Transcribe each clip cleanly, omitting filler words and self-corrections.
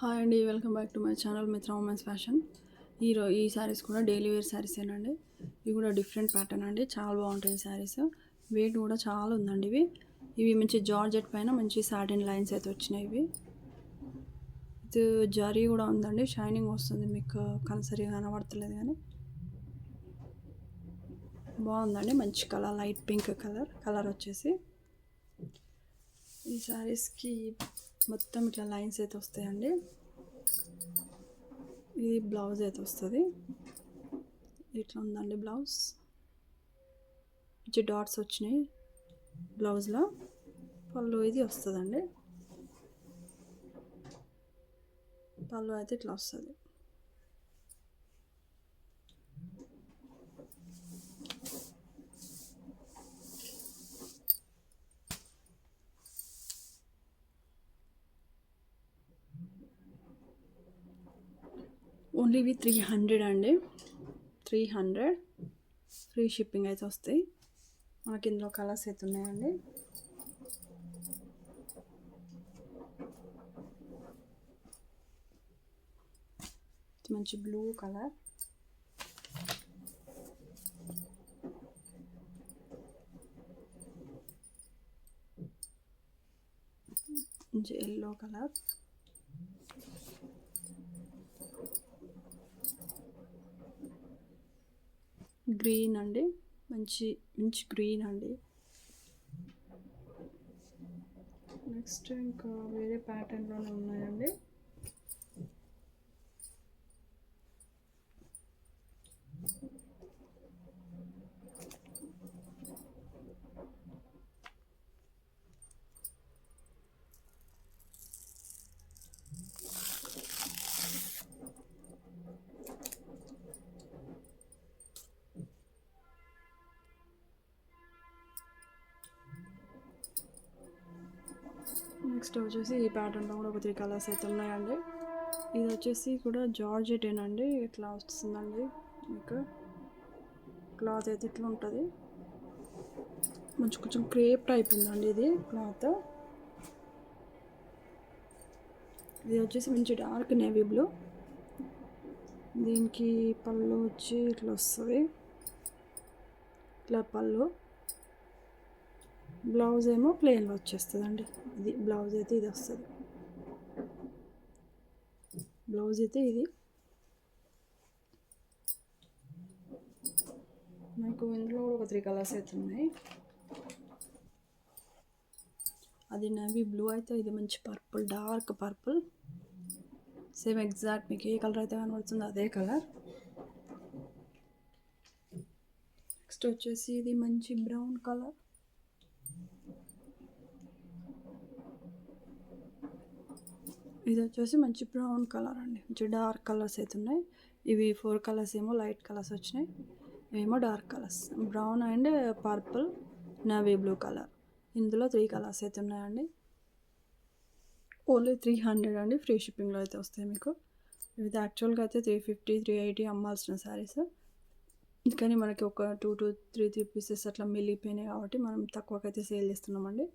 Hi అండి, welcome back to my channel మిత్ర women's fashion. ఈ శారీస్ కూడా డైలీ వేర్ శారీసేనండి. ఇవి కూడా డిఫరెంట్ ప్యాటర్న్ అండి, చాలా బాగుంటాయి ఈ శారీస్. వెయిట్ కూడా చాలా ఉందండి. ఇవి మంచి జార్జెట్ పైన మంచి సాటిన్ లైన్స్ అయితే వచ్చినాయి. ఇది జరీ కూడా ఉందండి, షైనింగ్ వస్తుంది. మీకు కనసరిగా కనబడతలేదు కానీ బాగుందండి. మంచి కలర్, లైట్ పింక్ కలర్ వచ్చేసి ఈ శారీస్కి మొత్తం ఇట్లా లైన్స్ అయితే వస్తాయండి. ఇది బ్లౌజ్ అయితే వస్తుంది. ఇట్లా ఉందండి బ్లౌజ్. మంచి డాట్స్ వచ్చినాయి బ్లౌజ్లో. పళ్ళు ఇది వస్తుందండి. పళ్ళు అయితే ఇట్లా వస్తుంది. ఓన్లీ ఇవి 300 అండి. 300 ఫ్రీ షిప్పింగ్ అయితే వస్తాయి. మనకి ఇందులో కలర్స్ అయితే ఉన్నాయండి. మంచి బ్లూ కలర్, మంచి ఎల్లో కలర్, గ్రీన్ అండి, మంచి గ్రీన్ అండి. నెక్స్ట్ ఇంకా వేరే ప్యాటర్న్లోనే ఉన్నాయండి. నెక్స్ట్ వచ్చేసి ఈ ప్యాటర్న్లో కూడా ఒక 3 కలర్స్ అయితే ఉన్నాయండి. ఇది వచ్చేసి కూడా జార్జెటేనండి. ఇట్లా వస్తుందండి. మీకు క్లాత్ అయితే ఇట్లా ఉంటుంది. కొంచెం క్రేప్ టైప్ ఉందండి ఇది క్లాత్. ఇది వచ్చేసి మంచి డార్క్ నేవీ బ్లూ. దీనికి పళ్ళు వచ్చి ఇట్లా వస్తుంది. ఇట్లా పళ్ళు. బ్లౌజ్ ఏమో ప్లెయిన్లో వచ్చేస్తుందండి. ఇది బ్లౌజ్ అయితే ఇది వస్తుంది. బ్లౌజ్ అయితే ఇది. నాకు ఇందులో కూడా ఒక 3 కలర్స్ అయితే ఉన్నాయి. అది నేవీ బ్లూ అయితే ఇది మంచి purple, dark purple. Same exact మీకు ఏ కలర్ అయితే కనబడుతుందో అదే కలర్. నెక్స్ట్ వచ్చేసి ఇది మంచి బ్రౌన్ కలర్. ఇది వచ్చేసి మంచి బ్రౌన్ కలర్ అండి. మంచి డార్క్ కలర్స్ అయితే ఉన్నాయి. ఇవి 4 కలర్స్ ఏమో లైట్ కలర్స్ వచ్చినాయి, ఇవేమో dark colours. Brown and purple, navy blue colour. ఇందులో 3 కలర్స్ అయితే ఉన్నాయండి. ఓన్లీ 300 అండి. ఫ్రీ షిప్పింగ్లో అయితే వస్తాయి మీకు. ఇవి యాక్చువల్గా అయితే 350, 380 అమ్మాల్సిన శారీస్. కానీ మనకి ఒక 2 to 3 పీసెస్ అట్లా మిగిలిపోయినాయి కాబట్టి మనం తక్కువకైతే సేల్ చేస్తున్నామండి.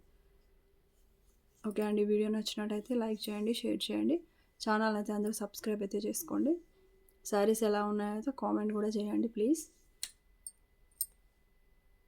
ఓకే అండి, వీడియో నచ్చినట్టయితే లైక్ చేయండి, షేర్ చేయండి. ఛానల్ అయితే అందరూ సబ్స్క్రైబ్ అయితే చేసుకోండి. శారీస్ ఎలా ఉన్నాయో కామెంట్ కూడా చేయండి ప్లీజ్.